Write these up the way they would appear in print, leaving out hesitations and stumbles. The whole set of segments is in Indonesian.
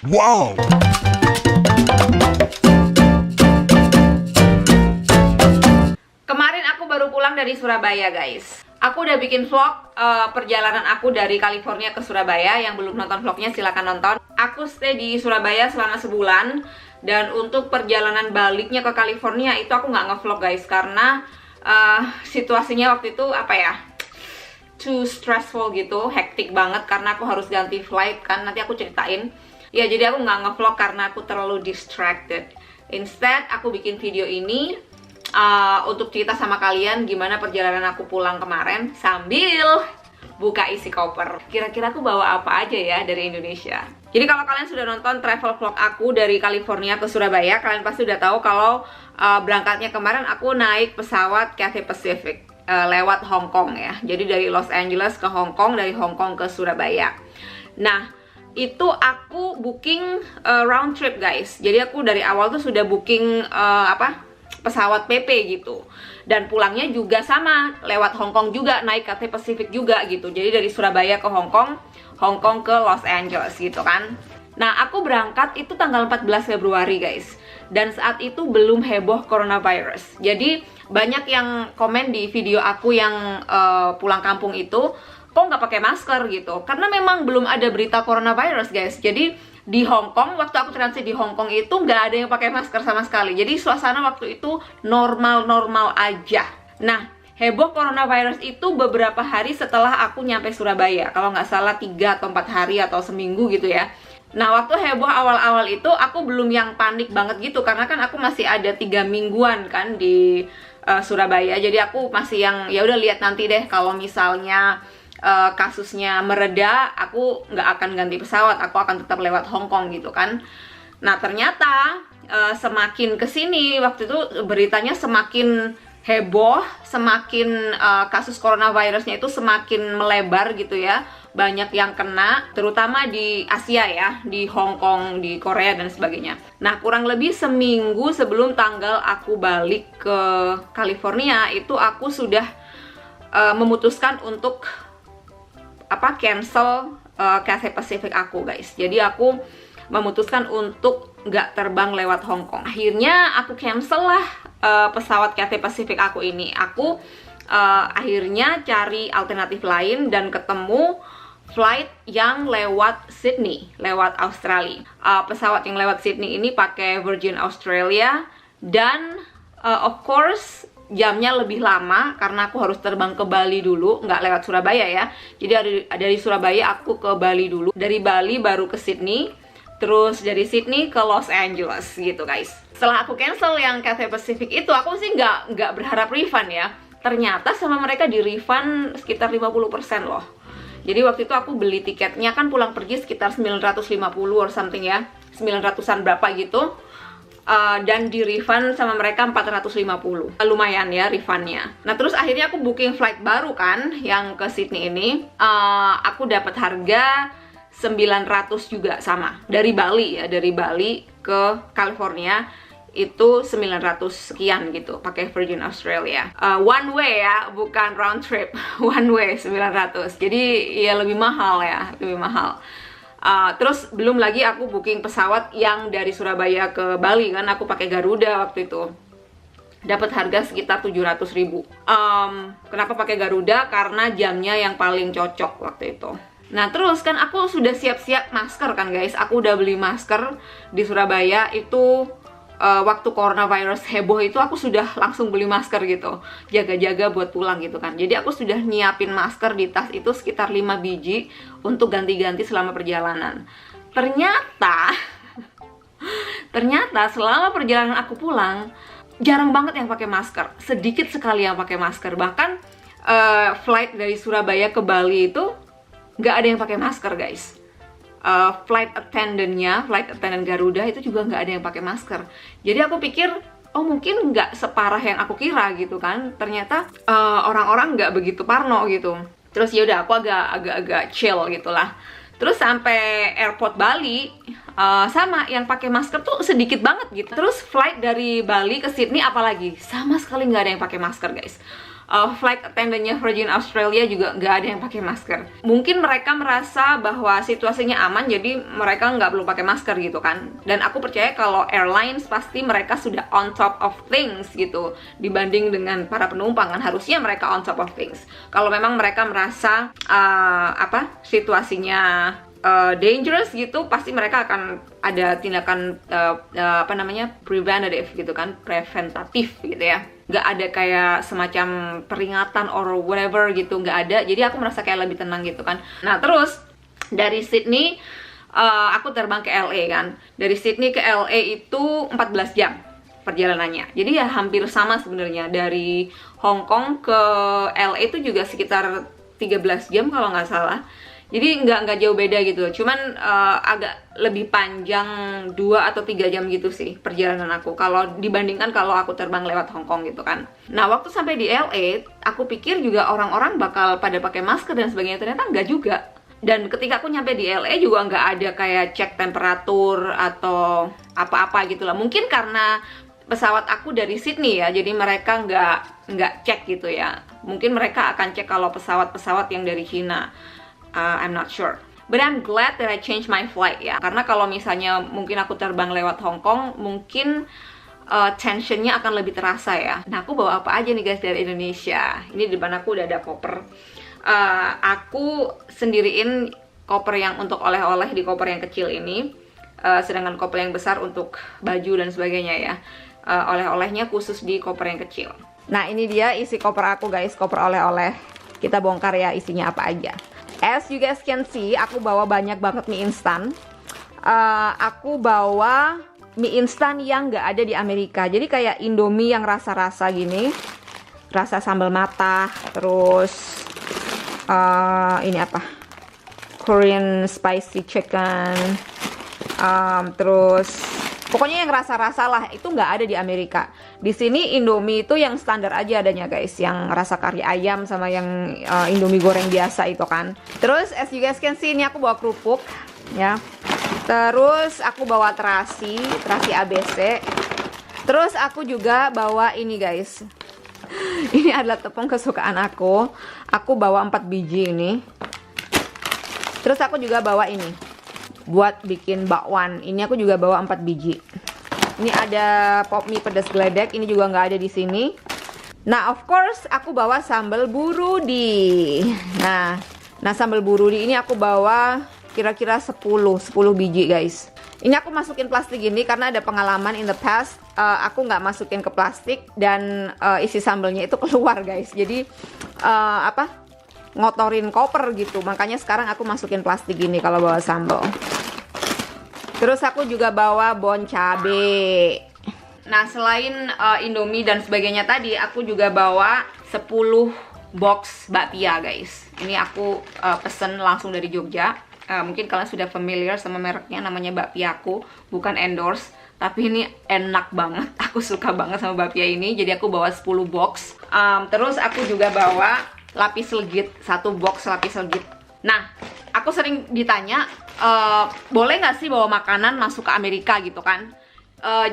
Wow. Kemarin aku baru pulang dari Surabaya, guys. Aku udah bikin vlog perjalanan aku dari California ke Surabaya. Yang belum nonton vlognya silahkan nonton. Aku stay di Surabaya selama sebulan. Dan untuk perjalanan baliknya ke California itu aku nggak ngevlog, guys, karena situasinya waktu itu apa ya, too stressful gitu, hektik banget karena aku harus ganti flight kan. Nanti aku ceritain. Ya, jadi aku nggak ngevlog karena aku terlalu distracted. Instead, aku bikin video ini untuk cerita sama kalian gimana perjalanan aku pulang kemarin sambil buka isi koper. Kira-kira aku bawa apa aja ya dari Indonesia. Jadi kalau kalian sudah nonton travel vlog aku dari California ke Surabaya, kalian pasti udah tahu kalau berangkatnya kemarin aku naik pesawat Cathay Pacific lewat Hong Kong ya. Jadi dari Los Angeles ke Hong Kong, dari Hong Kong ke Surabaya. Nah, itu aku booking round trip, guys. Jadi aku dari awal tuh sudah booking pesawat PP gitu. Dan pulangnya juga sama, lewat Hong Kong juga, naik Cathay Pacific juga gitu. Jadi dari Surabaya ke Hong Kong ke Los Angeles gitu kan. Nah, aku berangkat itu tanggal 14 Februari, guys. Dan saat itu belum heboh coronavirus. Jadi banyak yang komen di video aku yang pulang kampung itu, kok nggak pakai masker gitu. Karena memang belum ada berita coronavirus, guys. Jadi di Hong Kong, waktu aku transit di Hong Kong itu nggak ada yang pakai masker sama sekali. Jadi suasana waktu itu normal-normal aja. Nah, heboh coronavirus itu beberapa hari setelah aku nyampe Surabaya. Kalau nggak salah 3 atau 4 hari atau seminggu gitu ya. Nah, waktu heboh awal-awal itu aku belum yang panik banget gitu. Karena kan aku masih ada 3 mingguan kan di Surabaya. Jadi aku masih yang ya udah lihat nanti deh kalau misalnya kasusnya mereda, aku nggak akan ganti pesawat, aku akan tetap lewat Hong Kong gitu kan. Nah, ternyata semakin kesini waktu itu beritanya semakin heboh, semakin kasus coronavirusnya itu semakin melebar gitu ya. Banyak yang kena, terutama di Asia ya, di Hong Kong, di Korea dan sebagainya. Nah, kurang lebih seminggu sebelum tanggal aku balik ke California itu aku sudah memutuskan untuk cancel Cathay Pacific aku, guys. Jadi aku memutuskan untuk nggak terbang lewat Hong Kong. Akhirnya aku cancel lah pesawat Cathay Pacific aku ini. Aku akhirnya cari alternatif lain dan ketemu flight yang lewat Sydney, lewat Australia. Pesawat yang lewat Sydney ini pakai Virgin Australia dan of course jamnya lebih lama karena aku harus terbang ke Bali dulu, nggak lewat Surabaya ya. Jadi dari Surabaya aku ke Bali dulu, dari Bali baru ke Sydney, terus dari Sydney ke Los Angeles gitu, guys. Setelah aku cancel yang Cathay Pacific itu, aku sih nggak berharap refund ya. Ternyata sama mereka di refund sekitar 50% loh. Jadi waktu itu aku beli tiketnya kan pulang pergi sekitar 950 or something ya, 900-an berapa gitu. Dan di refund sama mereka 450. Lumayan ya refundnya. Nah, terus akhirnya aku booking flight baru kan yang ke Sydney ini. Aku dapat harga 900 juga sama. Dari Bali ya, dari Bali ke California itu 900 sekian gitu, pakai Virgin Australia. One way ya, bukan round trip. One way 900. Jadi ya lebih mahal ya, lebih mahal. Terus belum lagi aku booking pesawat yang dari Surabaya ke Bali kan, aku pakai Garuda waktu itu. Dapat harga sekitar 700.000. Kenapa pakai Garuda? Karena jamnya yang paling cocok waktu itu. Nah, terus kan aku sudah siap-siap masker kan, guys. Aku udah beli masker di Surabaya itu. Waktu coronavirus heboh itu aku sudah langsung beli masker gitu, jaga-jaga buat pulang gitu kan. Jadi aku sudah nyiapin masker di tas itu sekitar 5 biji untuk ganti-ganti selama perjalanan. Ternyata selama perjalanan aku pulang jarang banget yang pakai masker, sedikit sekali yang pakai masker. Bahkan flight dari Surabaya ke Bali itu nggak ada yang pakai masker, guys. Flight attendant Garuda itu juga nggak ada yang pakai masker. Jadi aku pikir, oh mungkin nggak separah yang aku kira gitu kan. Ternyata orang-orang nggak begitu parno gitu. Terus ya udah aku agak chill gitulah. Terus sampai airport Bali sama yang pakai masker tuh sedikit banget gitu. Terus flight dari Bali ke Sydney apalagi sama sekali nggak ada yang pakai masker, guys. flight attendant-nya Virgin Australia juga nggak ada yang pakai masker. Mungkin mereka merasa bahwa situasinya aman, jadi mereka nggak perlu pakai masker gitu kan. Dan aku percaya kalau airlines pasti mereka sudah on top of things gitu dibanding dengan para penumpang, kan harusnya mereka on top of things. Kalau memang mereka merasa situasinya dangerous gitu, pasti mereka akan ada tindakan preventative gitu kan, preventatif gitu ya. Nggak ada kayak semacam peringatan or whatever gitu, nggak ada. Jadi aku merasa kayak lebih tenang gitu kan. Nah terus dari Sydney aku terbang ke LA kan. Dari Sydney ke LA itu 14 jam perjalanannya. Jadi ya hampir sama sebenarnya. Dari Hong Kong ke LA itu juga sekitar 13 jam kalau nggak salah. Jadi nggak jauh beda gitu, cuman agak lebih panjang 2 atau 3 jam gitu sih perjalanan aku kalau dibandingkan kalau aku terbang lewat Hong Kong gitu kan. Nah waktu sampai di LA, aku pikir juga orang-orang bakal pada pakai masker dan sebagainya, ternyata nggak juga. Dan ketika aku nyampe di LA juga nggak ada kayak cek temperatur atau apa-apa gitu lah. Mungkin karena pesawat aku dari Sydney ya, jadi mereka nggak cek gitu ya. Mungkin mereka akan cek kalau pesawat-pesawat yang dari Cina. I'm not sure. But I'm glad that I changed my flight ya. Karena kalau misalnya mungkin aku terbang lewat Hong Kong, mungkin tensionnya akan lebih terasa ya. Nah aku bawa apa aja nih guys dari Indonesia. Ini di depan aku udah ada koper. Aku sendiriin koper yang untuk oleh-oleh di koper yang kecil ini. Sedangkan koper yang besar untuk baju dan sebagainya ya. Oleh-olehnya khusus di koper yang kecil. Nah ini dia isi koper aku guys, koper oleh-oleh. Kita bongkar ya isinya apa aja. As you guys can see, aku bawa banyak banget mie instan. Aku bawa mie instan yang nggak ada di Amerika. Jadi kayak Indomie yang rasa-rasa gini, rasa sambal matah. Terus ini apa? Korean spicy chicken. Terus pokoknya yang rasa-rasa lah, itu nggak ada di Amerika. Di sini Indomie itu yang standar aja adanya guys, yang rasa kari ayam sama yang Indomie goreng biasa itu kan. Terus as you guys can see, ini aku bawa kerupuk ya. Terus aku bawa terasi ABC. Terus aku juga bawa ini guys. Ini adalah tepung kesukaan aku. Aku bawa 4 biji ini. Terus aku juga bawa ini buat bikin bakwan. Ini aku juga bawa 4 biji. Ini ada pop mie pedas geledek, ini juga nggak ada di sini. Nah, of course aku bawa sambal burudi. Nah sambal burudi ini aku bawa kira-kira 10 biji guys. Ini aku masukin plastik ini karena ada pengalaman in the past aku nggak masukin ke plastik dan isi sambalnya itu keluar guys. Jadi ngotorin koper gitu. Makanya sekarang aku masukin plastik gini kalau bawa sambal. Terus aku juga bawa bon cabe. Nah selain Indomie dan sebagainya tadi, aku juga bawa 10 box bakpia guys. Ini aku pesen langsung dari Jogja. Mungkin kalian sudah familiar sama mereknya, namanya bakpiaku. Bukan endorse, tapi ini enak banget. Aku suka banget sama bakpia ini. Jadi aku bawa 10 box. Terus aku juga bawa lapis legit, 1 box lapis legit. Nah aku sering ditanya, boleh nggak sih bawa makanan masuk ke Amerika gitu kan?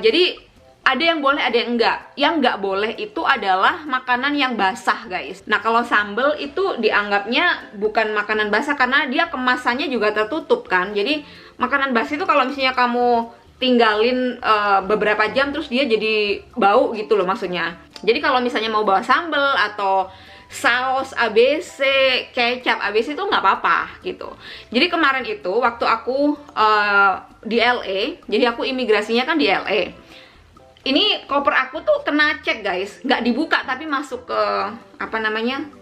Jadi ada yang boleh, ada yang enggak. Yang nggak boleh itu adalah makanan yang basah guys. Nah kalau sambal itu dianggapnya bukan makanan basah karena dia kemasannya juga tertutup kan. Jadi makanan basah itu kalau misalnya kamu tinggalin beberapa jam terus dia jadi bau gitu loh maksudnya. Jadi kalau misalnya mau bawa sambal atau saus ABC, kecap ABC itu nggak apa-apa gitu. Jadi kemarin itu waktu aku di LA, jadi aku imigrasinya kan di LA. Ini koper aku tuh kena cek guys, nggak dibuka tapi masuk ke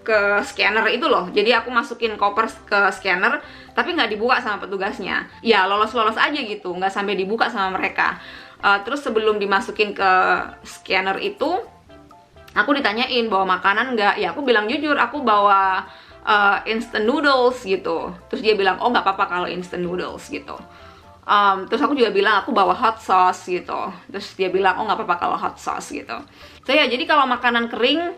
ke scanner itu loh. Jadi aku masukin koper ke scanner tapi nggak dibuka sama petugasnya. Ya lolos-lolos aja gitu, nggak sampai dibuka sama mereka. Terus sebelum dimasukin ke scanner itu, aku ditanyain bawa makanan nggak? Ya aku bilang jujur, aku bawa instant noodles gitu. Terus dia bilang oh nggak apa-apa kalau instant noodles gitu. Terus aku juga bilang aku bawa hot sauce gitu. Terus dia bilang oh nggak apa-apa kalau hot sauce gitu. So ya jadi kalau makanan kering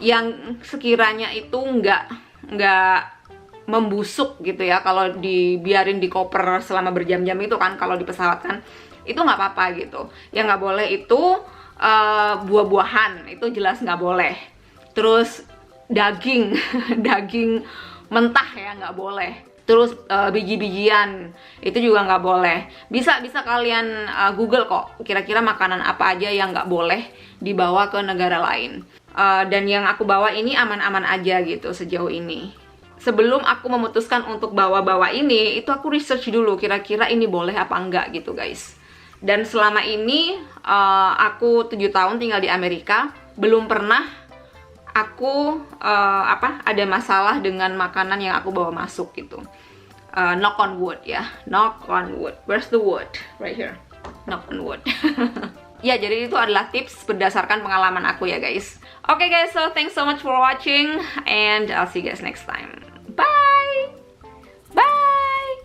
yang sekiranya itu nggak membusuk gitu ya, kalau dibiarin di koper selama berjam-jam itu kan, kalau di pesawat kan itu nggak apa-apa gitu. Yang nggak boleh itu buah-buahan, itu jelas nggak boleh. Terus daging daging mentah ya, nggak boleh. Terus biji-bijian itu juga nggak boleh. Bisa kalian Google kok, kira-kira makanan apa aja yang nggak boleh dibawa ke negara lain. Dan yang aku bawa ini aman-aman aja gitu sejauh ini. Sebelum aku memutuskan untuk bawa-bawa ini, itu aku research dulu kira-kira ini boleh apa enggak gitu guys. Dan selama ini aku 7 tahun tinggal di Amerika, belum pernah aku ada masalah dengan makanan yang aku bawa masuk gitu. Knock on wood ya, knock on wood. Where's the wood? Right here. Knock on wood. Ya, jadi itu adalah tips berdasarkan pengalaman aku ya guys. Oke guys, so thanks so much for watching and I'll see you guys next time. Bye. Bye.